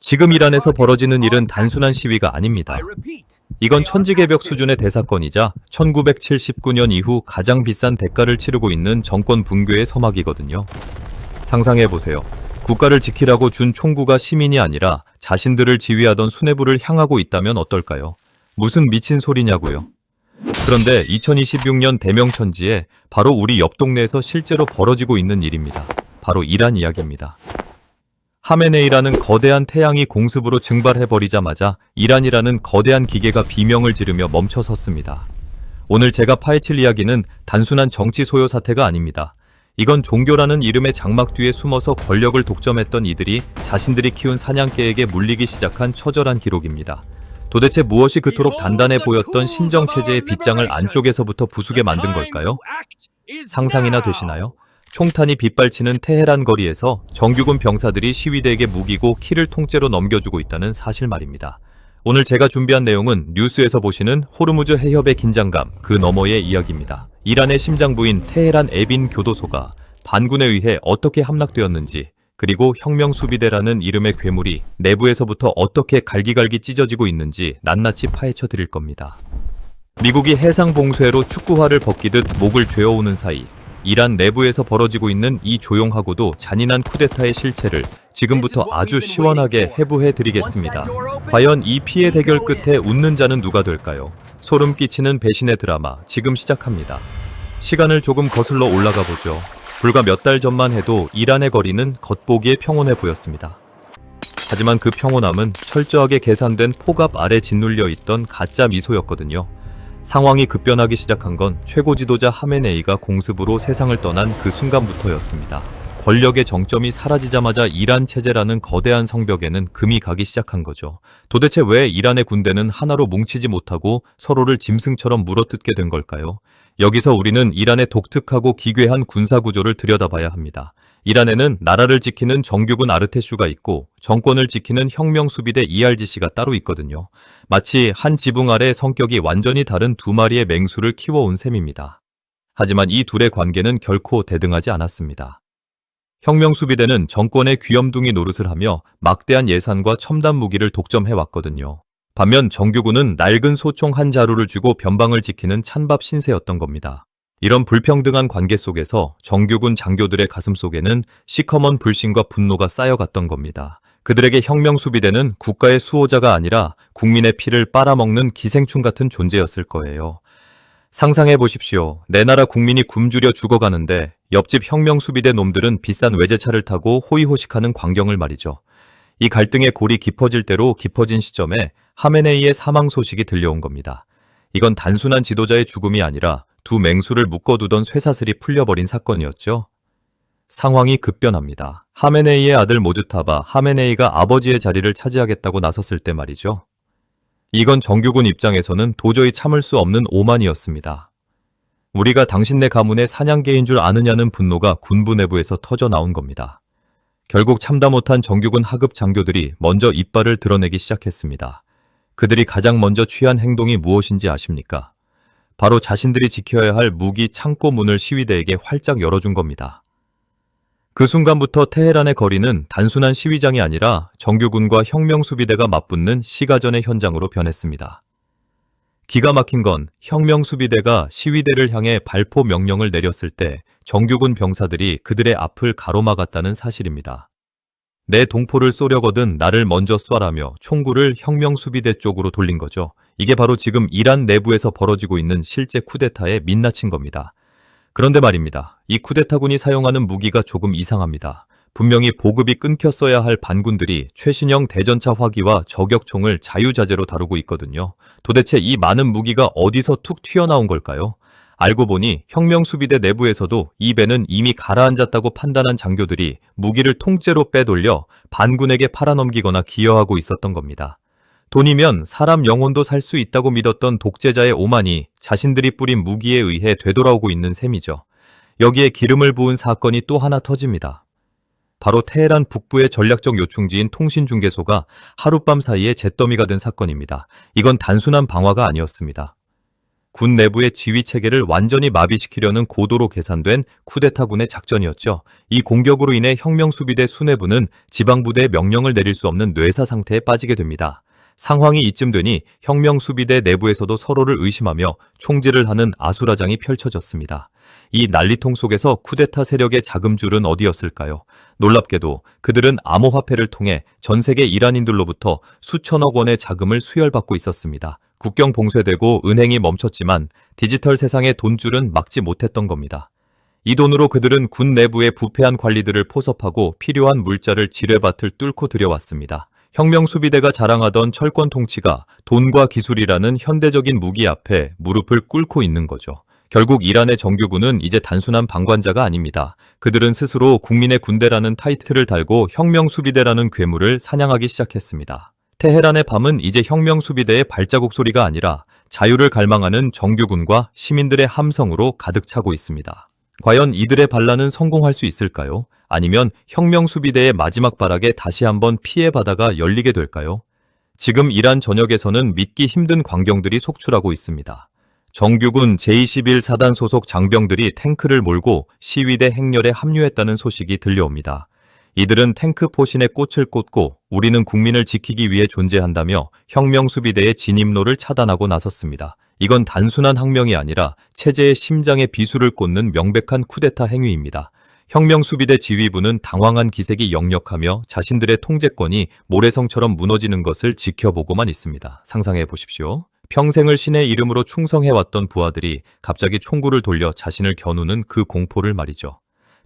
지금 이란에서 벌어지는 일은 단순한 시위가 아닙니다. 이건 천지개벽 수준의 대사건이자 1979년 이후 가장 비싼 대가를 치르고 있는 정권 붕괴의 서막이거든요. 상상해보세요. 국가를 지키라고 준 총구가 시민이 아니라 자신들을 지휘하던 수뇌부를 향하고 있다면 어떨까요? 무슨 미친 소리냐고요. 그런데 2026년 대명천지에 바로 우리 옆 동네에서 실제로 벌어지고 있는 일입니다. 바로 이란 이야기입니다. 하메네이라는 거대한 태양이 공습으로 증발해버리자마자 이란이라는 거대한 기계가 비명을 지르며 멈춰섰습니다. 오늘 제가 파헤칠 이야기는 단순한 정치 소요 사태가 아닙니다. 이건 종교라는 이름의 장막 뒤에 숨어서 권력을 독점했던 이들이 자신들이 키운 사냥개에게 물리기 시작한 처절한 기록입니다. 도대체 무엇이 그토록 단단해 보였던 신정체제의 빗장을 안쪽에서부터 부수게 만든 걸까요? 상상이나 되시나요? 총탄이 빗발치는 테헤란 거리에서 정규군 병사들이 시위대에게 무기고 키를 통째로 넘겨주고 있다는 사실 말입니다. 오늘 제가 준비한 내용은 뉴스에서 보시는 호르무즈 해협의 긴장감, 그 너머의 이야기입니다. 이란의 심장부인 테헤란 에빈 교도소가 반군에 의해 어떻게 함락되었는지, 그리고 혁명수비대라는 이름의 괴물이 내부에서부터 어떻게 갈기갈기 찢어지고 있는지 낱낱이 파헤쳐 드릴 겁니다. 미국이 해상 봉쇄로 축구화를 벗기듯 목을 죄어오는 사이 이란 내부에서 벌어지고 있는 이 조용하고도 잔인한 쿠데타의 실체를 지금부터 아주 시원하게 해부해 드리겠습니다. 과연 이 피해 대결 끝에 웃는 자는 누가 될까요? 소름 끼치는 배신의 드라마 지금 시작합니다. 시간을 조금 거슬러 올라가 보죠. 불과 몇 달 전만 해도 이란의 거리는 겉보기에 평온해 보였습니다. 하지만 그 평온함은 철저하게 계산된 폭압 아래 짓눌려 있던 가짜 미소였거든요. 상황이 급변하기 시작한 건 최고 지도자 하메네이가 공습으로 세상을 떠난 그 순간부터였습니다. 권력의 정점이 사라지자마자 이란 체제라는 거대한 성벽에는 금이 가기 시작한 거죠. 도대체 왜 이란의 군대는 하나로 뭉치지 못하고 서로를 짐승처럼 물어뜯게 된 걸까요? 여기서 우리는 이란의 독특하고 기괴한 군사구조를 들여다봐야 합니다. 이란에는 나라를 지키는 정규군 아르테슈가 있고 정권을 지키는 혁명수비대 ERGC가 따로 있거든요. 마치 한 지붕 아래 성격이 완전히 다른 두 마리의 맹수를 키워온 셈입니다. 하지만 이 둘의 관계는 결코 대등하지 않았습니다. 혁명수비대는 정권의 귀염둥이 노릇을 하며 막대한 예산과 첨단 무기를 독점해왔거든요. 반면 정규군은 낡은 소총 한 자루를 쥐고 변방을 지키는 찬밥 신세였던 겁니다. 이런 불평등한 관계 속에서 정규군 장교들의 가슴 속에는 시커먼 불신과 분노가 쌓여갔던 겁니다. 그들에게 혁명수비대는 국가의 수호자가 아니라 국민의 피를 빨아먹는 기생충 같은 존재였을 거예요. 상상해 보십시오. 내 나라 국민이 굶주려 죽어가는데 옆집 혁명수비대 놈들은 비싼 외제차를 타고 호의호식하는 광경을 말이죠. 이 갈등의 골이 깊어질 대로 깊어진 시점에 하메네이의 사망 소식이 들려온 겁니다. 이건 단순한 지도자의 죽음이 아니라 두 맹수를 묶어두던 쇠사슬이 풀려버린 사건이었죠. 상황이 급변합니다. 하메네이의 아들 모즈타바 하메네이가 아버지의 자리를 차지하겠다고 나섰을 때 말이죠. 이건 정규군 입장에서는 도저히 참을 수 없는 오만이었습니다. 우리가 당신네 가문의 사냥개인 줄 아느냐는 분노가 군부 내부에서 터져 나온 겁니다. 결국 참다 못한 정규군 하급 장교들이 먼저 이빨을 드러내기 시작했습니다. 그들이 가장 먼저 취한 행동이 무엇인지 아십니까? 바로 자신들이 지켜야 할 무기 창고 문을 시위대에게 활짝 열어준 겁니다. 그 순간부터 테헤란의 거리는 단순한 시위장이 아니라 정규군과 혁명수비대가 맞붙는 시가전의 현장으로 변했습니다. 기가 막힌 건 혁명수비대가 시위대를 향해 발포 명령을 내렸을 때 정규군 병사들이 그들의 앞을 가로막았다는 사실입니다. 내 동포를 쏘려거든 나를 먼저 쏴라며 총구를 혁명수비대 쪽으로 돌린 거죠. 이게 바로 지금 이란 내부에서 벌어지고 있는 실제 쿠데타의 민낯인 겁니다. 그런데 말입니다. 이 쿠데타군이 사용하는 무기가 조금 이상합니다. 분명히 보급이 끊겼어야 할 반군들이 최신형 대전차 화기와 저격총을 자유자재로 다루고 있거든요. 도대체 이 많은 무기가 어디서 툭 튀어나온 걸까요? 알고 보니 혁명수비대 내부에서도 이 배는 이미 가라앉았다고 판단한 장교들이 무기를 통째로 빼돌려 반군에게 팔아넘기거나 기여하고 있었던 겁니다. 돈이면 사람 영혼도 살 수 있다고 믿었던 독재자의 오만이 자신들이 뿌린 무기에 의해 되돌아오고 있는 셈이죠. 여기에 기름을 부은 사건이 또 하나 터집니다. 바로 테헤란 북부의 전략적 요충지인 통신중개소가 하룻밤 사이에 잿더미가 된 사건입니다. 이건 단순한 방화가 아니었습니다. 군 내부의 지휘 체계를 완전히 마비시키려는 고도로 계산된 쿠데타군의 작전이었죠. 이 공격으로 인해 혁명수비대 수뇌부는 지방부대에 명령을 내릴 수 없는 뇌사 상태에 빠지게 됩니다. 상황이 이쯤 되니 혁명수비대 내부에서도 서로를 의심하며 총질을 하는 아수라장이 펼쳐졌습니다. 이 난리통 속에서 쿠데타 세력의 자금줄은 어디였을까요? 놀랍게도 그들은 암호화폐를 통해 전 세계 이란인들로부터 수천억 원의 자금을 수혈받고 있었습니다. 국경 봉쇄되고 은행이 멈췄지만 디지털 세상의 돈줄은 막지 못했던 겁니다. 이 돈으로 그들은 군 내부의 부패한 관리들을 포섭하고 필요한 물자를 지뢰밭을 뚫고 들여왔습니다. 혁명수비대가 자랑하던 철권 통치가 돈과 기술이라는 현대적인 무기 앞에 무릎을 꿇고 있는 거죠. 결국 이란의 정규군은 이제 단순한 방관자가 아닙니다. 그들은 스스로 국민의 군대라는 타이틀을 달고 혁명수비대라는 괴물을 사냥하기 시작했습니다. 테헤란의 밤은 이제 혁명수비대의 발자국 소리가 아니라 자유를 갈망하는 정규군과 시민들의 함성으로 가득 차고 있습니다. 과연 이들의 반란은 성공할 수 있을까요? 아니면 혁명수비대의 마지막 발악에 다시 한번 피해바다가 열리게 될까요? 지금 이란 전역에서는 믿기 힘든 광경들이 속출하고 있습니다. 정규군 제21사단 소속 장병들이 탱크를 몰고 시위대 행렬에 합류했다는 소식이 들려옵니다. 이들은 탱크 포신에 꽃을 꽂고 우리는 국민을 지키기 위해 존재한다며 혁명수비대의 진입로를 차단하고 나섰습니다. 이건 단순한 항명이 아니라 체제의 심장에 비수를 꽂는 명백한 쿠데타 행위입니다. 혁명수비대 지휘부는 당황한 기색이 역력하며 자신들의 통제권이 모래성처럼 무너지는 것을 지켜보고만 있습니다. 상상해 보십시오. 평생을 신의 이름으로 충성해왔던 부하들이 갑자기 총구를 돌려 자신을 겨누는 그 공포를 말이죠.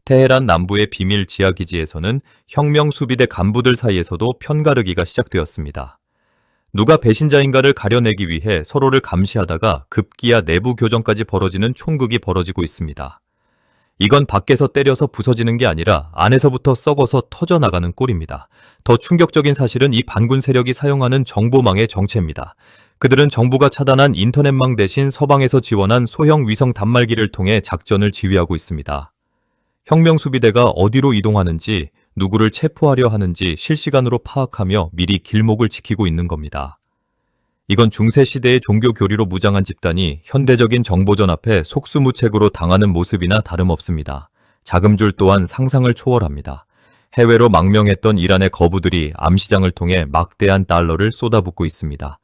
테헤란 남부의 비밀 지하기지에서는 혁명수비대 간부들 사이에서도 편가르기가 시작되었습니다. 누가 배신자인가를 가려내기 위해 서로를 감시하다가 급기야 내부 교전까지 벌어지는 총극이 벌어지고 있습니다. 이건 밖에서 때려서 부서지는 게 아니라 안에서부터 썩어서 터져나가는 꼴입니다. 더 충격적인 사실은 이 반군 세력이 사용하는 정보망의 정체입니다. 그들은 정부가 차단한 인터넷망 대신 서방에서 지원한 소형 위성 단말기를 통해 작전을 지휘하고 있습니다. 혁명수비대가 어디로 이동하는지, 누구를 체포하려 하는지 실시간으로 파악하며 미리 길목을 지키고 있는 겁니다. 이건 중세시대의 종교 교리로 무장한 집단이 현대적인 정보전 앞에 속수무책으로 당하는 모습이나 다름없습니다. 자금줄 또한 상상을 초월합니다. 해외로 망명했던 이란의 거부들이 암시장을 통해 막대한 달러를 쏟아붓고 있습니다.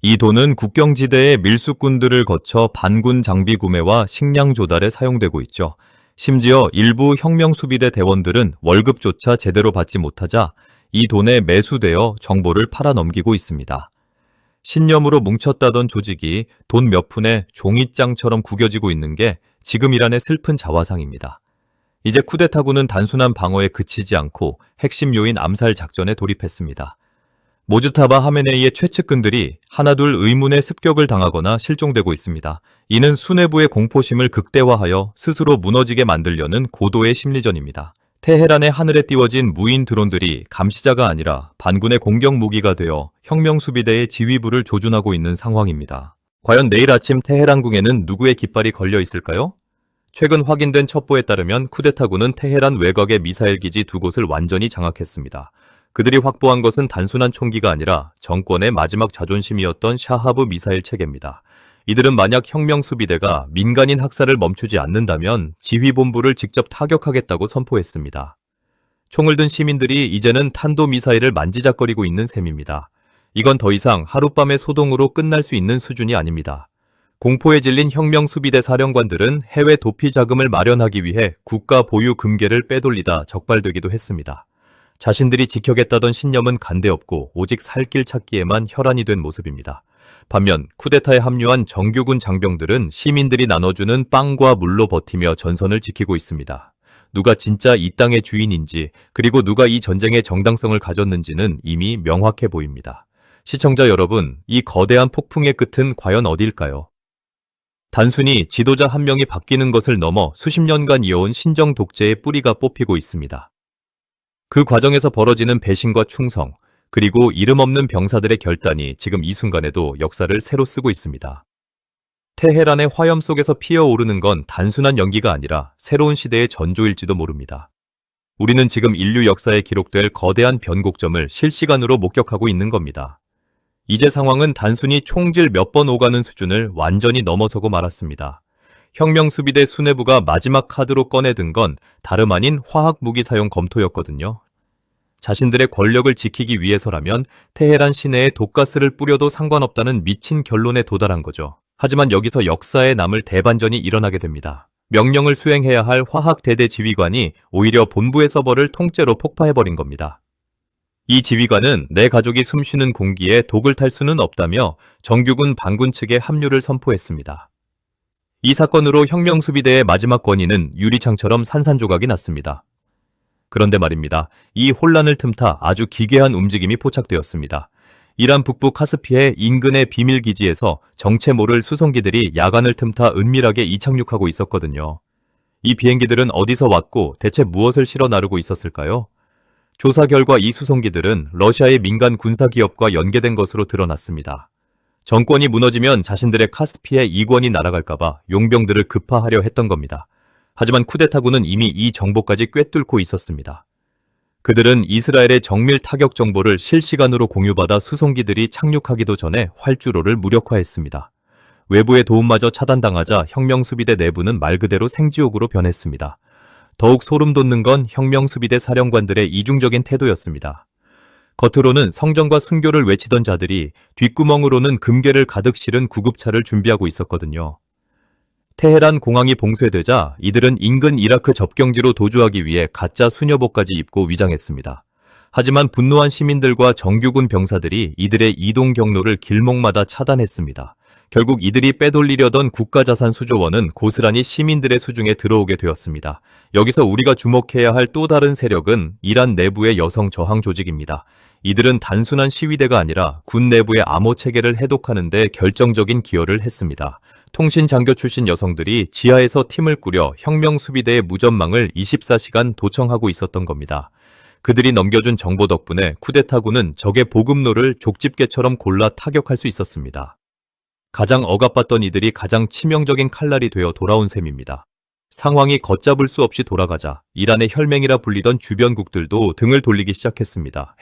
이 돈은 국경지대의 밀수꾼들을 거쳐 반군 장비 구매와 식량 조달에 사용되고 있죠. 심지어 일부 혁명수비대 대원들은 월급조차 제대로 받지 못하자 이 돈에 매수되어 정보를 팔아넘기고 있습니다. 신념으로 뭉쳤다던 조직이 돈 몇 푼에 종이장처럼 구겨지고 있는 게 지금 이란의 슬픈 자화상입니다. 이제 쿠데타군은 단순한 방어에 그치지 않고 핵심 요인 암살 작전에 돌입했습니다. 모즈타바 하메네이의 최측근들이 하나둘 의문의 습격을 당하거나 실종되고 있습니다. 이는 수뇌부의 공포심을 극대화하여 스스로 무너지게 만들려는 고도의 심리전입니다. 테헤란의 하늘에 띄워진 무인 드론들이 감시자가 아니라 반군의 공격 무기가 되어 혁명수비대의 지휘부를 조준하고 있는 상황입니다. 과연 내일 아침 테헤란궁에는 누구의 깃발이 걸려 있을까요? 최근 확인된 첩보에 따르면 쿠데타군은 테헤란 외곽의 미사일 기지 두 곳을 완전히 장악했습니다. 그들이 확보한 것은 단순한 총기가 아니라 정권의 마지막 자존심이었던 샤하브 미사일 체계입니다. 이들은 만약 혁명수비대가 민간인 학살을 멈추지 않는다면 지휘본부를 직접 타격하겠다고 선포했습니다. 총을 든 시민들이 이제는 탄도미사일을 만지작거리고 있는 셈입니다. 이건 더 이상 하룻밤의 소동으로 끝날 수 있는 수준이 아닙니다. 공포에 질린 혁명수비대 사령관들은 해외 도피 자금을 마련하기 위해 국가 보유 금괴를 빼돌리다 적발되기도 했습니다. 자신들이 지켜겠다던 신념은 간데없고 오직 살 길 찾기에만 혈안이 된 모습입니다. 반면 쿠데타에 합류한 정규군 장병들은 시민들이 나눠주는 빵과 물로 버티며 전선을 지키고 있습니다. 누가 진짜 이 땅의 주인인지, 그리고 누가 이 전쟁의 정당성을 가졌는지는 이미 명확해 보입니다. 시청자 여러분, 이 거대한 폭풍의 끝은 과연 어딜까요? 단순히 지도자 한 명이 바뀌는 것을 넘어 수십 년간 이어온 신정 독재의 뿌리가 뽑히고 있습니다. 그 과정에서 벌어지는 배신과 충성, 그리고 이름 없는 병사들의 결단이 지금 이 순간에도 역사를 새로 쓰고 있습니다. 테헤란의 화염 속에서 피어오르는 건 단순한 연기가 아니라 새로운 시대의 전조일지도 모릅니다. 우리는 지금 인류 역사에 기록될 거대한 변곡점을 실시간으로 목격하고 있는 겁니다. 이제 상황은 단순히 총질 몇 번 오가는 수준을 완전히 넘어서고 말았습니다. 혁명수비대 수뇌부가 마지막 카드로 꺼내든 건 다름 아닌 화학 무기 사용 검토였거든요. 자신들의 권력을 지키기 위해서라면 테헤란 시내에 독가스를 뿌려도 상관없다는 미친 결론에 도달한 거죠. 하지만 여기서 역사에 남을 대반전이 일어나게 됩니다. 명령을 수행해야 할 화학대대 지휘관이 오히려 본부의 서버를 통째로 폭파해버린 겁니다. 이 지휘관은 내 가족이 숨쉬는 공기에 독을 탈 수는 없다며 정규군 반군 측에 합류를 선포했습니다. 이 사건으로 혁명수비대의 마지막 권위는 유리창처럼 산산조각이 났습니다. 그런데 말입니다. 이 혼란을 틈타 아주 기괴한 움직임이 포착되었습니다. 이란 북부 카스피해 인근의 비밀기지에서 정체 모를 수송기들이 야간을 틈타 은밀하게 이착륙하고 있었거든요. 이 비행기들은 어디서 왔고 대체 무엇을 실어 나르고 있었을까요? 조사 결과 이 수송기들은 러시아의 민간 군사기업과 연계된 것으로 드러났습니다. 정권이 무너지면 자신들의 카스피해 이권이 날아갈까봐 용병들을 급파하려 했던 겁니다. 하지만 쿠데타군은 이미 이 정보까지 꿰뚫고 있었습니다. 그들은 이스라엘의 정밀 타격 정보를 실시간으로 공유받아 수송기들이 착륙하기도 전에 활주로를 무력화했습니다. 외부의 도움마저 차단당하자 혁명수비대 내부는 말 그대로 생지옥으로 변했습니다. 더욱 소름 돋는 건 혁명수비대 사령관들의 이중적인 태도였습니다. 겉으로는 성전과 순교를 외치던 자들이 뒷구멍으로는 금괴를 가득 실은 구급차를 준비하고 있었거든요. 테헤란 공항이 봉쇄되자 이들은 인근 이라크 접경지로 도주하기 위해 가짜 수녀복까지 입고 위장했습니다. 하지만 분노한 시민들과 정규군 병사들이 이들의 이동 경로를 길목마다 차단했습니다. 결국 이들이 빼돌리려던 국가자산 수조원은 고스란히 시민들의 수중에 들어오게 되었습니다. 여기서 우리가 주목해야 할 또 다른 세력은 이란 내부의 여성 저항 조직입니다. 이들은 단순한 시위대가 아니라 군 내부의 암호 체계를 해독하는 데 결정적인 기여를 했습니다. 통신 장교 출신 여성들이 지하에서 팀을 꾸려 혁명수비대의 무전망을 24시간 도청하고 있었던 겁니다. 그들이 넘겨준 정보 덕분에 쿠데타군은 적의 보급로를 족집게처럼 골라 타격할 수 있었습니다. 가장 억압받던 이들이 가장 치명적인 칼날이 되어 돌아온 셈입니다. 상황이 걷잡을 수 없이 돌아가자 이란의 혈맹이라 불리던 주변국들도 등을 돌리기 시작했습니다.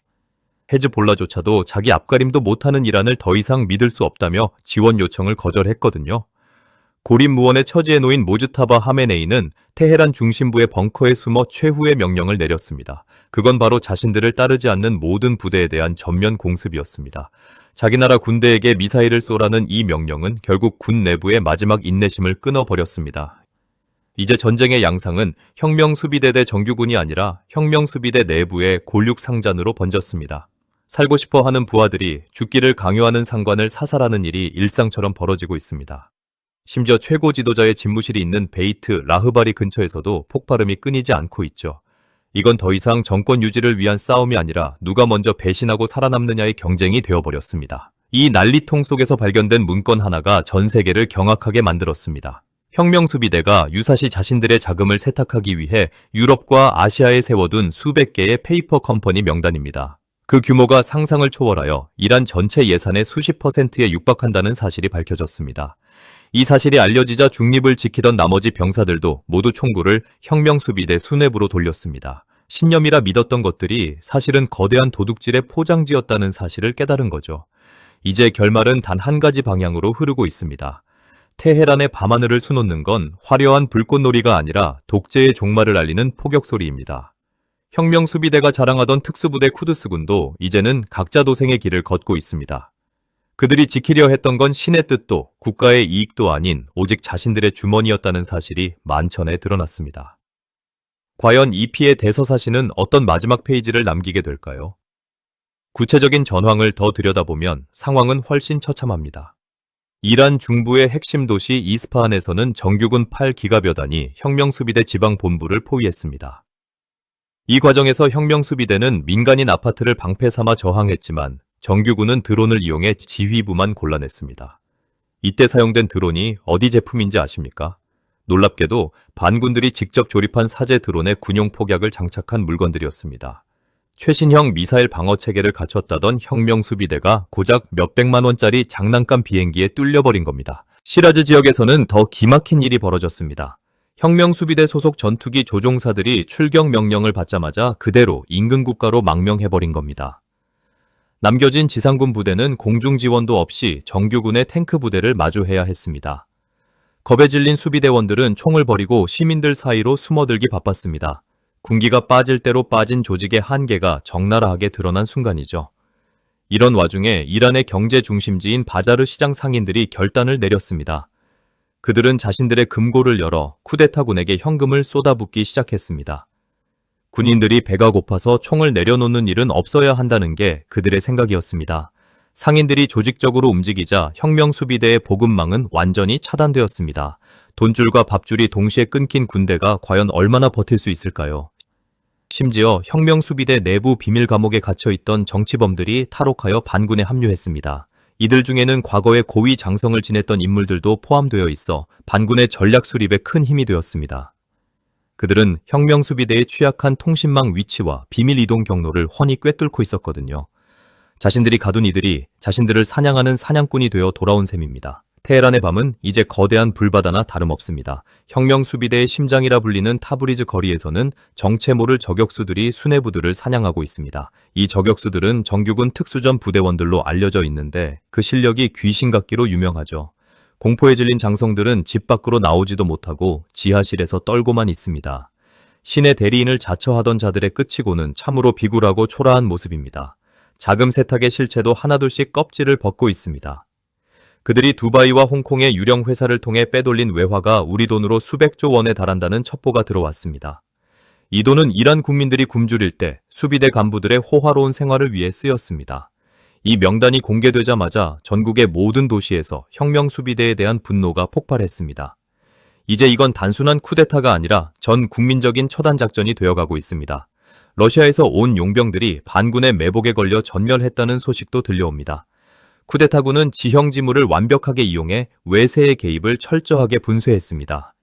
헤즈볼라조차도 자기 앞가림도 못하는 이란을 더 이상 믿을 수 없다며 지원 요청을 거절했거든요. 고립무원의 처지에 놓인 모즈타바 하메네이는 테헤란 중심부의 벙커에 숨어 최후의 명령을 내렸습니다. 그건 바로 자신들을 따르지 않는 모든 부대에 대한 전면 공습이었습니다. 자기 나라 군대에게 미사일을 쏘라는 이 명령은 결국 군 내부의 마지막 인내심을 끊어버렸습니다. 이제 전쟁의 양상은 혁명수비대 정규군이 아니라 혁명수비대 내부의 골육상잔으로 번졌습니다. 살고 싶어 하는 부하들이 죽기를 강요하는 상관을 사살하는 일이 일상처럼 벌어지고 있습니다. 심지어 최고 지도자의 집무실이 있는 베이트 라흐바리 근처에서도 폭발음이 끊이지 않고 있죠. 이건 더 이상 정권 유지를 위한 싸움이 아니라 누가 먼저 배신하고 살아남느냐의 경쟁이 되어버렸습니다. 이 난리통 속에서 발견된 문건 하나가 전 세계를 경악하게 만들었습니다. 혁명수비대가 유사시 자신들의 자금을 세탁하기 위해 유럽과 아시아에 세워둔 수백 개의 페이퍼 컴퍼니 명단입니다. 그 규모가 상상을 초월하여 이란 전체 예산의 수십 %에 육박한다는 사실이 밝혀졌습니다. 이 사실이 알려지자 중립을 지키던 나머지 병사들도 모두 총구를 혁명수비대 수뇌부로 돌렸습니다. 신념이라 믿었던 것들이 사실은 거대한 도둑질의 포장지였다는 사실을 깨달은 거죠. 이제 결말은 단 한 가지 방향으로 흐르고 있습니다. 테헤란의 밤하늘을 수놓는 건 화려한 불꽃놀이가 아니라 독재의 종말을 알리는 포격소리입니다. 혁명수비대가 자랑하던 특수부대 쿠드스군도 이제는 각자 도생의 길을 걷고 있습니다. 그들이 지키려 했던 건 신의 뜻도 국가의 이익도 아닌 오직 자신들의 주머니였다는 사실이 만천에 드러났습니다. 과연 이 피의 대서사시는 어떤 마지막 페이지를 남기게 될까요? 구체적인 전황을 더 들여다보면 상황은 훨씬 처참합니다. 이란 중부의 핵심 도시 이스파한에서는 정규군 8기갑여단이 혁명수비대 지방본부를 포위했습니다. 이 과정에서 혁명수비대는 민간인 아파트를 방패 삼아 저항했지만 정규군은 드론을 이용해 지휘부만 곤란했습니다. 이때 사용된 드론이 어디 제품인지 아십니까? 놀랍게도 반군들이 직접 조립한 사제 드론에 군용 폭약을 장착한 물건들이었습니다. 최신형 미사일 방어 체계를 갖췄다던 혁명수비대가 고작 몇백만 원짜리 장난감 비행기에 뚫려버린 겁니다. 시라즈 지역에서는 더 기막힌 일이 벌어졌습니다. 혁명수비대 소속 전투기 조종사들이 출격 명령을 받자마자 그대로 인근 국가로 망명해버린 겁니다. 남겨진 지상군 부대는 공중 지원도 없이 정규군의 탱크 부대를 마주해야 했습니다. 겁에 질린 수비대원들은 총을 버리고 시민들 사이로 숨어들기 바빴습니다. 군기가 빠질 대로 빠진 조직의 한계가 적나라하게 드러난 순간이죠. 이런 와중에 이란의 경제 중심지인 바자르 시장 상인들이 결단을 내렸습니다. 그들은 자신들의 금고를 열어 쿠데타군에게 현금을 쏟아붓기 시작했습니다. 군인들이 배가 고파서 총을 내려놓는 일은 없어야 한다는 게 그들의 생각이었습니다. 상인들이 조직적으로 움직이자 혁명수비대의 보급망은 완전히 차단되었습니다. 돈줄과 밥줄이 동시에 끊긴 군대가 과연 얼마나 버틸 수 있을까요? 심지어 혁명수비대 내부 비밀 감옥에 갇혀있던 정치범들이 탈옥하여 반군에 합류했습니다. 이들 중에는 과거에 고위 장성을 지냈던 인물들도 포함되어 있어 반군의 전략 수립에 큰 힘이 되었습니다. 그들은 혁명수비대의 취약한 통신망 위치와 비밀 이동 경로를 훤히 꿰뚫고 있었거든요. 자신들이 가둔 이들이 자신들을 사냥하는 사냥꾼이 되어 돌아온 셈입니다. 테헤란의 밤은 이제 거대한 불바다나 다름없습니다. 혁명수비대의 심장이라 불리는 타브리즈 거리에서는 정체 모를 저격수들이 수뇌부들을 사냥하고 있습니다. 이 저격수들은 정규군 특수전 부대원들로 알려져 있는데 그 실력이 귀신 같기로 유명하죠. 공포에 질린 장성들은 집 밖으로 나오지도 못하고 지하실에서 떨고만 있습니다. 신의 대리인을 자처하던 자들의 끝이고는 참으로 비굴하고 초라한 모습입니다. 자금 세탁의 실체도 하나둘씩 껍질을 벗고 있습니다. 그들이 두바이와 홍콩의 유령 회사를 통해 빼돌린 외화가 우리 돈으로 수백조 원에 달한다는 첩보가 들어왔습니다. 이 돈은 이란 국민들이 굶주릴 때 수비대 간부들의 호화로운 생활을 위해 쓰였습니다. 이 명단이 공개되자마자 전국의 모든 도시에서 혁명수비대에 대한 분노가 폭발했습니다. 이제 이건 단순한 쿠데타가 아니라 전 국민적인 처단작전이 되어가고 있습니다. 러시아에서 온 용병들이 반군의 매복에 걸려 전멸했다는 소식도 들려옵니다. 쿠데타군은 지형지물을 완벽하게 이용해 외세의 개입을 철저하게 분쇄했습니다.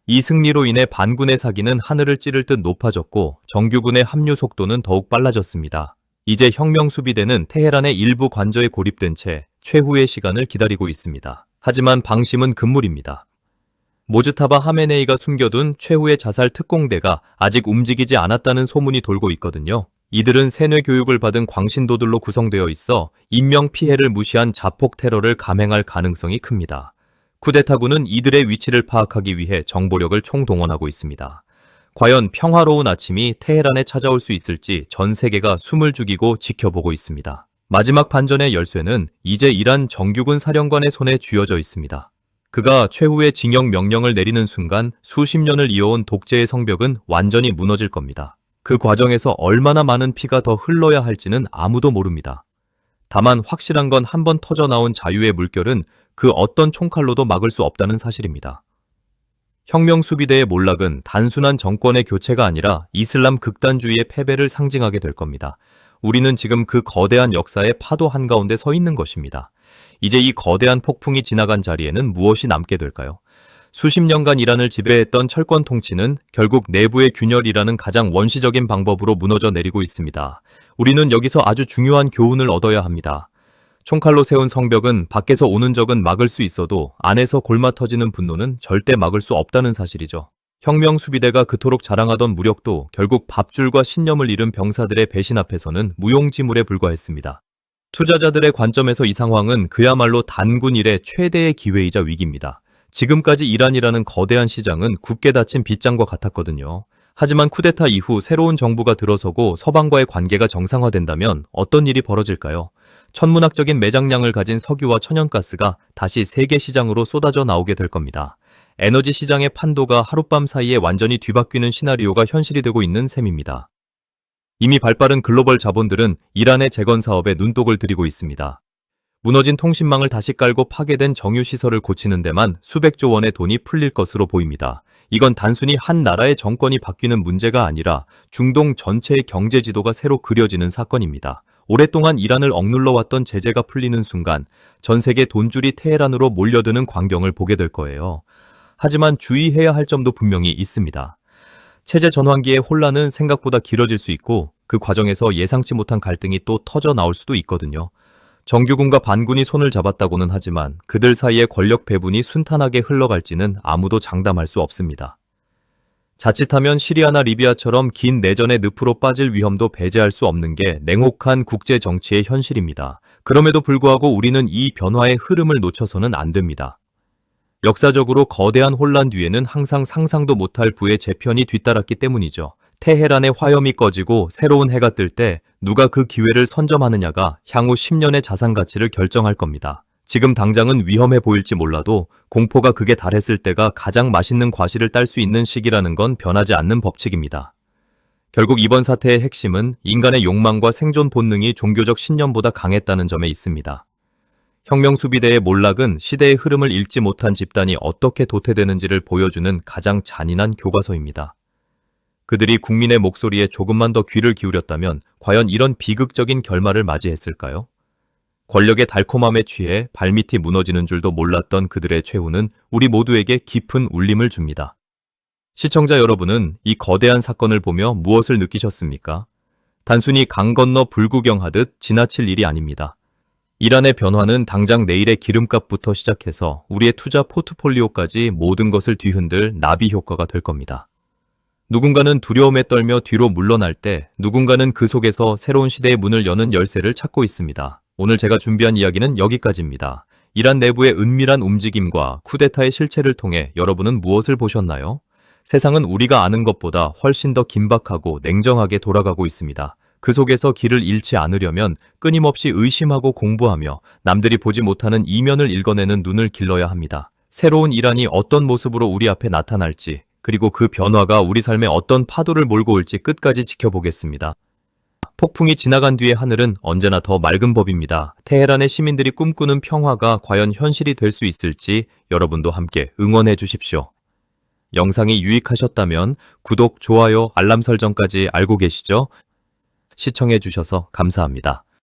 이 승리로 인해 반군의 사기는 하늘을 찌를 듯 높아졌고 정규군의 합류 속도는 더욱 빨라졌습니다. 이제 혁명수비대는 테헤란의 일부 관저에 고립된 채 최후의 시간을 기다리고 있습니다. 하지만 방심은 금물입니다. 모즈타바 하메네이가 숨겨둔 최후의 자살 특공대가 아직 움직이지 않았다는 소문이 돌고 있거든요. 이들은 세뇌 교육을 받은 광신도들로 구성되어 있어 인명피해를 무시한 자폭 테러를 감행할 가능성이 큽니다. 쿠데타군은 이들의 위치를 파악하기 위해 정보력을 총동원하고 있습니다. 과연 평화로운 아침이 테헤란에 찾아올 수 있을지 전 세계가 숨을 죽이고 지켜보고 있습니다. 마지막 반전의 열쇠는 이제 이란 정규군 사령관의 손에 쥐어져 있습니다. 그가 최후의 징역 명령을 내리는 순간 수십 년을 이어온 독재의 성벽은 완전히 무너질 겁니다. 그 과정에서 얼마나 많은 피가 더 흘러야 할지는 아무도 모릅니다. 다만 확실한 건 한 번 터져나온 자유의 물결은 그 어떤 총칼로도 막을 수 없다는 사실입니다. 혁명수비대의 몰락은 단순한 정권의 교체가 아니라 이슬람 극단주의의 패배를 상징하게 될 겁니다. 우리는 지금 그 거대한 역사의 파도 한가운데 서 있는 것입니다. 이제 이 거대한 폭풍이 지나간 자리에는 무엇이 남게 될까요? 수십 년간 이란을 지배했던 철권 통치는 결국 내부의 균열이라는 가장 원시적인 방법으로 무너져 내리고 있습니다. 우리는 여기서 아주 중요한 교훈을 얻어야 합니다. 총칼로 세운 성벽은 밖에서 오는 적은 막을 수 있어도 안에서 골마 터지는 분노는 절대 막을 수 없다는 사실이죠. 혁명수비대가 그토록 자랑하던 무력도 결국 밥줄과 신념을 잃은 병사들의 배신 앞에서는 무용지물에 불과했습니다. 투자자들의 관점에서 이 상황은 그야말로 단군 이래 최대의 기회이자 위기입니다. 지금까지 이란이라는 거대한 시장은 굳게 닫힌 빗장과 같았거든요. 하지만 쿠데타 이후 새로운 정부가 들어서고 서방과의 관계가 정상화된다면 어떤 일이 벌어질까요? 천문학적인 매장량을 가진 석유와 천연가스가 다시 세계 시장으로 쏟아져 나오게 될 겁니다. 에너지 시장의 판도가 하룻밤 사이에 완전히 뒤바뀌는 시나리오가 현실이 되고 있는 셈입니다. 이미 발빠른 글로벌 자본들은 이란의 재건 사업에 눈독을 들이고 있습니다. 무너진 통신망을 다시 깔고 파괴된 정유시설을 고치는 데만 수백조 원의 돈이 풀릴 것으로 보입니다. 이건 단순히 한 나라의 정권이 바뀌는 문제가 아니라 중동 전체의 경제 지도가 새로 그려지는 사건입니다. 오랫동안 이란을 억눌러왔던 제재가 풀리는 순간 전 세계 돈줄이 테헤란으로 몰려드는 광경을 보게 될 거예요. 하지만 주의해야 할 점도 분명히 있습니다. 체제 전환기의 혼란은 생각보다 길어질 수 있고 그 과정에서 예상치 못한 갈등이 또 터져 나올 수도 있거든요. 정규군과 반군이 손을 잡았다고는 하지만 그들 사이의 권력 배분이 순탄하게 흘러갈지는 아무도 장담할 수 없습니다. 자칫하면 시리아나 리비아처럼 긴 내전의 늪으로 빠질 위험도 배제할 수 없는 게 냉혹한 국제 정치의 현실입니다. 그럼에도 불구하고 우리는 이 변화의 흐름을 놓쳐서는 안 됩니다. 역사적으로 거대한 혼란 뒤에는 항상 상상도 못할 부의 재편이 뒤따랐기 때문이죠. 테헤란의 화염이 꺼지고 새로운 해가 뜰 때 누가 그 기회를 선점하느냐가 향후 10년의 자산 가치를 결정할 겁니다. 지금 당장은 위험해 보일지 몰라도 공포가 극에 달했을 때가 가장 맛있는 과실을 딸 수 있는 시기라는 건 변하지 않는 법칙입니다. 결국 이번 사태의 핵심은 인간의 욕망과 생존 본능이 종교적 신념보다 강했다는 점에 있습니다. 혁명수비대의 몰락은 시대의 흐름을 읽지 못한 집단이 어떻게 도태되는지를 보여주는 가장 잔인한 교과서입니다. 그들이 국민의 목소리에 조금만 더 귀를 기울였다면 과연 이런 비극적인 결말을 맞이했을까요? 권력의 달콤함에 취해 발밑이 무너지는 줄도 몰랐던 그들의 최후는 우리 모두에게 깊은 울림을 줍니다. 시청자 여러분은 이 거대한 사건을 보며 무엇을 느끼셨습니까? 단순히 강 건너 불구경하듯 지나칠 일이 아닙니다. 이란의 변화는 당장 내일의 기름값부터 시작해서 우리의 투자 포트폴리오까지 모든 것을 뒤흔들 나비 효과가 될 겁니다. 누군가는 두려움에 떨며 뒤로 물러날 때 누군가는 그 속에서 새로운 시대의 문을 여는 열쇠를 찾고 있습니다. 오늘 제가 준비한 이야기는 여기까지입니다. 이란 내부의 은밀한 움직임과 쿠데타의 실체를 통해 여러분은 무엇을 보셨나요? 세상은 우리가 아는 것보다 훨씬 더 긴박하고 냉정하게 돌아가고 있습니다. 그 속에서 길을 잃지 않으려면 끊임없이 의심하고 공부하며 남들이 보지 못하는 이면을 읽어내는 눈을 길러야 합니다. 새로운 이란이 어떤 모습으로 우리 앞에 나타날지, 그리고 그 변화가 우리 삶에 어떤 파도를 몰고 올지 끝까지 지켜보겠습니다. 폭풍이 지나간 뒤의 하늘은 언제나 더 맑은 법입니다. 테헤란의 시민들이 꿈꾸는 평화가 과연 현실이 될 수 있을지 여러분도 함께 응원해 주십시오. 영상이 유익하셨다면 구독, 좋아요, 알람 설정까지 알고 계시죠? 시청해 주셔서 감사합니다.